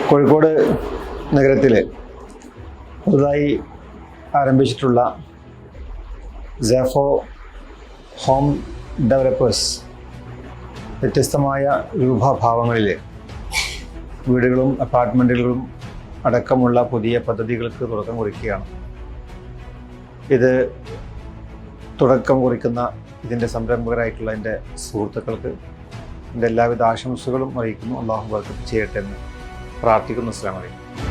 കോഴിക്കോട് നഗരത്തിൽ പുതുതായി ആരംഭിച്ചിട്ടുള്ള SAPHO home developers വ്യത്യസ്തമായ രൂപഭാവങ്ങളിൽ വീടുകളും അപ്പാർട്ട്മെൻറ്റുകളും അടക്കമുള്ള പുതിയ പദ്ധതികൾക്ക് തുടക്കം കുറിക്കുകയാണ്. ഇത് തുടക്കം കുറിക്കുന്ന ഇതിൻ്റെ സംരംഭകരായിട്ടുള്ള എൻ്റെ സുഹൃത്തുക്കൾക്ക് എൻ്റെ എല്ലാവിധ ആശംസകളും അറിയിക്കുന്നു. അള്ളാഹു ബർക്കത്ത് ചെയ്യട്ടെ എന്ന് പ്രാർത്ഥിക്കുന്നു. അസ്സലാമു അലൈക്കും.